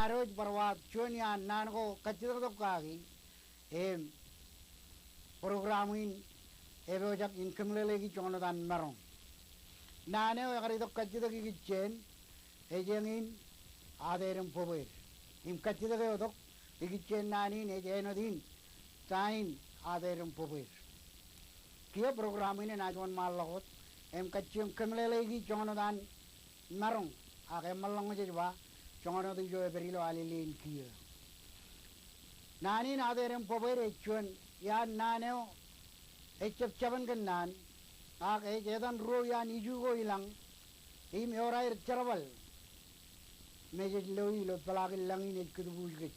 Aroj barwat chunya nan ko kachir do kagi em programin ebe jak income le legi chono dan marong nane o gari do kachir do gi chen e jengin aderem pober im kachir do do gi chen nani ne jeno din tain aderem pober kia programin na jon mal logot em kachim kemle legi chono dan marong age malong je ba chono do jo berilo alilin kia nani naderem pober echun ya naneo echep chaban kan nan age jedan ro ya niju go ilang im yorair charwal meje loyi lo palagil langin ekkudu bujge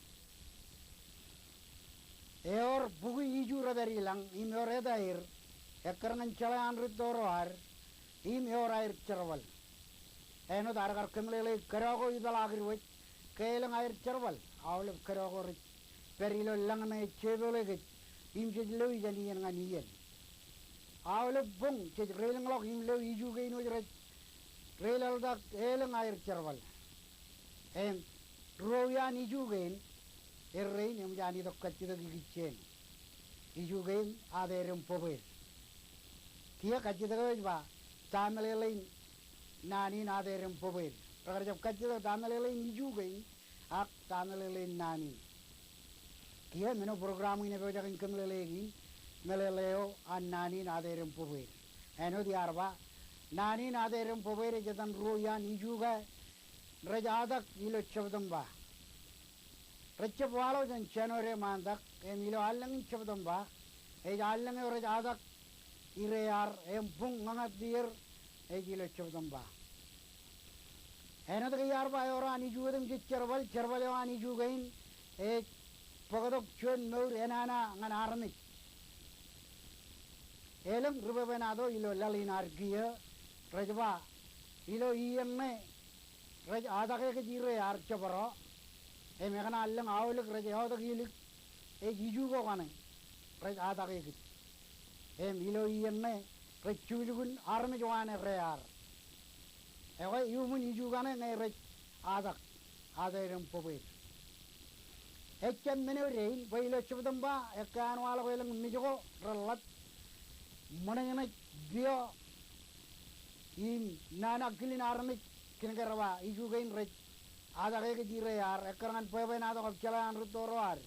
eor bugu niju radari lang im yoredair ekkarnan chalan ritoroar im yorair charwal eno dargar kemlele karago idalagir wet kelang air charwal awle karago rit perilo langna chebole ge im je loyi jani nganiyen awle bung je relang lok im lo iju ge no jret relal da kelang air charwal em royan iju ge errein em jani do kachida gichen iju ge aderem pobe kia kachida ge ba tamlele nani naderem pobe agar jab kachida tamlele iju ge ak tamlele nani kia meno program ini beja kan kemlelegi meleleo an nani naderem pobe eno diarba nani naderem pobe jetan royan iju ge rajadak ilo chabdamba rachap walo jan chanore mandak em ilo allang chabdamba e allang rajadak ire yar em pung ngat dir e ilo chabdamba eno de yar ba ora ani juudem je charwal ani jugain e pagadok chon meur enana ngan armik elam rubenado ilo lalinar giya rajba ilo iemme raj adake ke jire yar chabaro e megana allang awlik raj awda gilik e jiju ko kane raj adake ke em ilo iemme raj chulugun arme jwane reyar e way yumun jiju kane ne raj adak aderem pobe echem mene rein baylo chubdamba ekan wala ko lang mijo ralat monengena dio in nana kilin armik kingarwa iju gain rej ada ke dire yar ekrangan pebe na do chalan rutoroar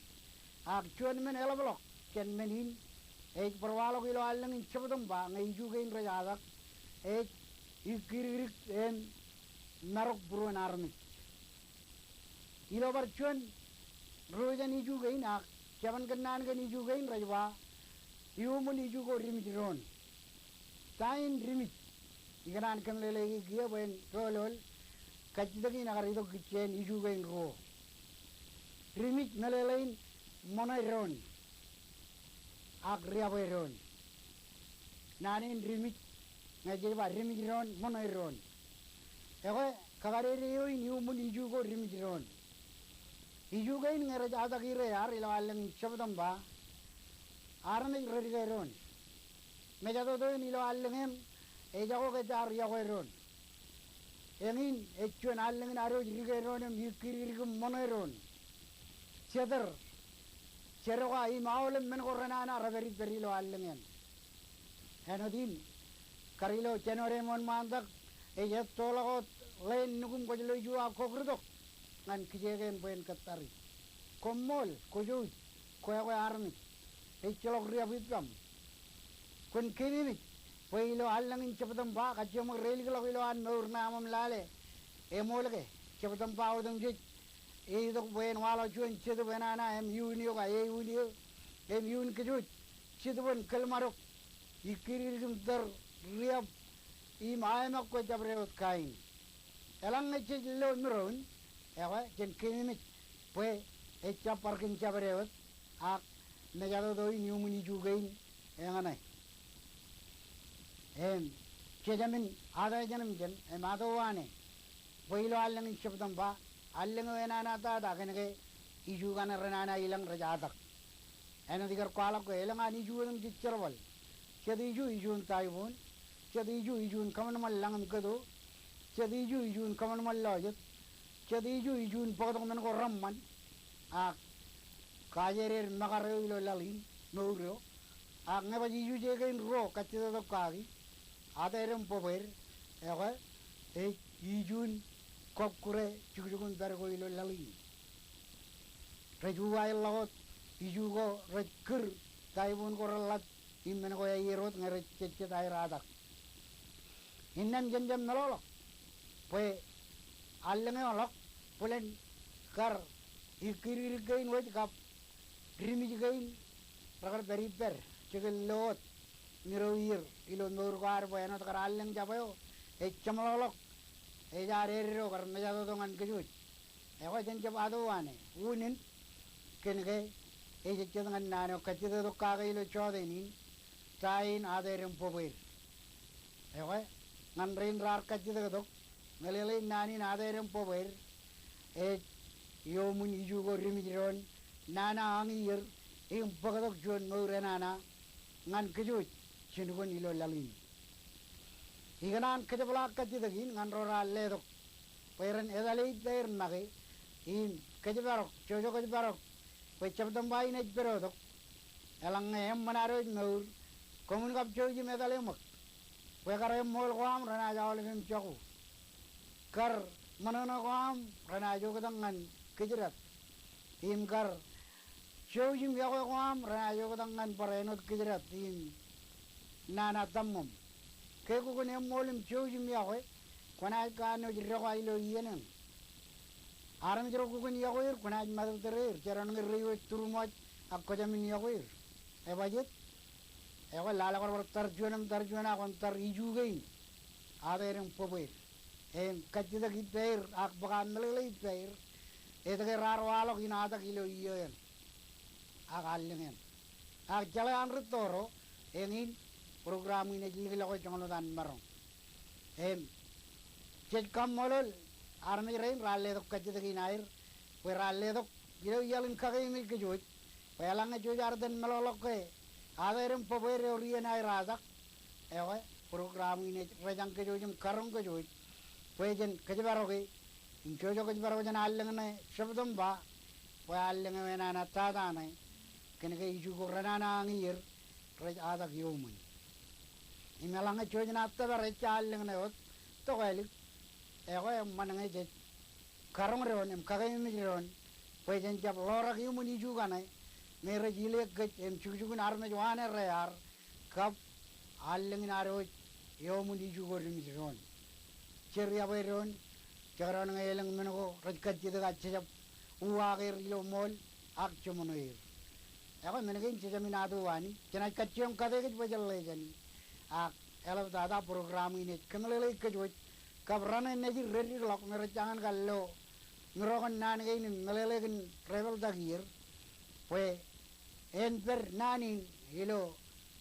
ak chuan men elablo ken menin ek perwalo kilo allang in chubdum ba ngai iju gain rej adak ek ikirik en narok buruan armik ilo bar chuan rojan iju gain ak chaban kanan kan iju gain rejwa yumun iju go rimit ron tain rimit iganan kan lelegi gia ben rolol kachidagi nagar itu kichen iju gain ro rimit melelein monairon agria beron nanin rimit ngaji ba rimit ron monairon ego kagare reo yumun iju go rimit ron iju gain ngere jada gire yar ilawalang chabdam ba arne rerigeron mejado do ni lo allengem e jago ke jar yagoron engin echun allengin aro rigeron mikirigum moneron cheder cheroga I maulem men gorana na raveri perilo allengem enodin karilo chenore mon mandak e yetolo len nugum kojlo jua kogrudok ngan kijegen buen katari komol koju koya armi e chelok ria bitam kun kini Pilo allang in chapatam ba kachyo mag rail galo kilo an maur namam lale e molge chapatam ba udang jit e dok ben wala chuan chidu benana em yunio ka e yunio em yun kejut chidu ben kalmarok ikirirgum dar riap I maamak ko jabrewot kain elang ngechit lo nuron ewa jen kini pwe e chaparkin jabrewot ak negado doi niumuni jugain enganai em kejamin ada janam jen em adowane boilo allang chapdam ba allang wenana ta da kenege iju kana renana ilang rajadak eno digar kwala ko elang ani juudam jicharwal chedi iju taibon chedi iju kaman mal langam kado chedi iju kaman mal lojat Chadiju ijun potong men ko ramman ak kajerer makareo ilo lalin nourio ak ngeba jiju jegen ro kachida to kagi aderem pober ewa e ijun kokure chukukun bergo ilo lalin rejuai lagot ijugo rekur taibun ko relat immen ko yirot ngere cecet air adak innan jenjam melolok poe allenge olok pulen kar ikiri gain waj kap rimi gain ragar beriper chegel lot niroir ilo nur gar boeno kar alleng jabayo e chamalolok e jarero kar mejado dongan kejuj e ko jen jab ado wane unin kenege e jedangan nano kachide do kaga ilo chodenin tain aderem pober e ko ngan rin rar kachide do ngelele nani aderem pober e yo mun ijugo rimiron nana angir im pagadok jon ngore nana ngan kejuj chinugon ilo lalin iganan kejabla kachidagin ngan rora ledok peren edalei der nage in kejabarok jojo kejabarok pe chabdam bai ne berodok elang em manaro ngeur komun kap joji medale mak pe kare mol kwam rana jawle mem choku kar manana kwam rana jogadangan kejerat im kar jojim yago kwam rana jogadangan parenot kejerat im nana tammum keku kone molim jojim yago kona kano jirro ilo yenen aram jiro kukun yagoir kona madal terir jaran ngeriwe turumoj akko jamin yagoir e bajet e ko lala kor tarjuna kon tar ijugein aderem pober em kachida giter ak bagan melele iter edage rarwalo kinada kilo iyen ak allengen ak jala anrit toro engin program ini jigila ko jonglo dan marong em cek kam molol arme rein ralle dok kachida ginair we ralle dok gilo yalin kagay mi kejoj we alang joj arden melolok ke aderem pober orien ay radak ewe program ini rejang kejojum karong kejoj Pueden kejebaroge, incojo kejebaroge jan allengene shabdom ba, pue allengene nana tadane, kenege iju korana angir, rej adak yomun. Imelange cojo natta barecha allengene ot, togelik, ewe manange je karong reon em kagay miron, pueden jab lorak yomun iju gane, mere jile gej em chujugun arme joane rear, kap allengene aroj yomun iju korimiron. Ceria beron, caran ngelang menoko rajkat jeda gacap uagir ilo mol ak cumonoir. Aku menegin cejamin adu wani, cenai kacciam kade kej bajal lejani. Ak elap dada program ini kenalele kejoj, kabrana neji ready lock merajangan kallo, merokan nani ini melele kan travel dagir, pue enper nani ilo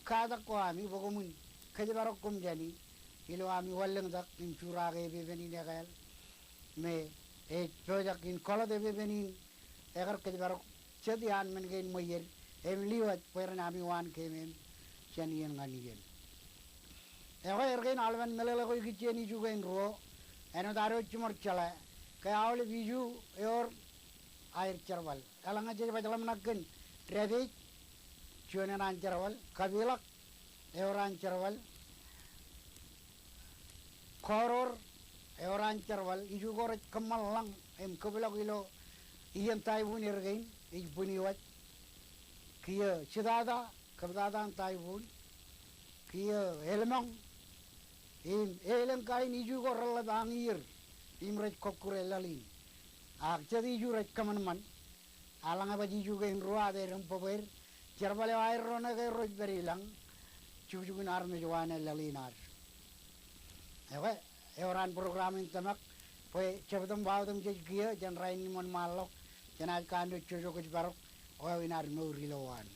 kada ko ami bogomun kejebarok kum jani. Ilo ami waleng dak in curage bebeni negal me e projak in kola de bebeni egar ke barok chedian men gen moyer em liwat peren ami wan kemen chanien nganien egar ergen alwen melele ko kicheni jugen ro eno daro chumor chala ke awle biju eor air charwal kalanga je bajalam nakken trade chuenan charwal kabilak eoran charwal koror eoran charwal iju goraj kamal lang em kabilak ilo iyan taibun ergain ijbuniwat kiya sidada kabdadan taibun kiya elmang in eleng kain iju gorral bangir imraj kokure lalin ak jadi iju raj kamanman alanga baji juga in ruwa de rempober charbale air rona ke roj berilang chujugun arme jwane lalinar ewe eoran program in tamak pue cebdam baudam jejgia jan rain mon malok janaj kandu chujo kuj barok o inar no rilowan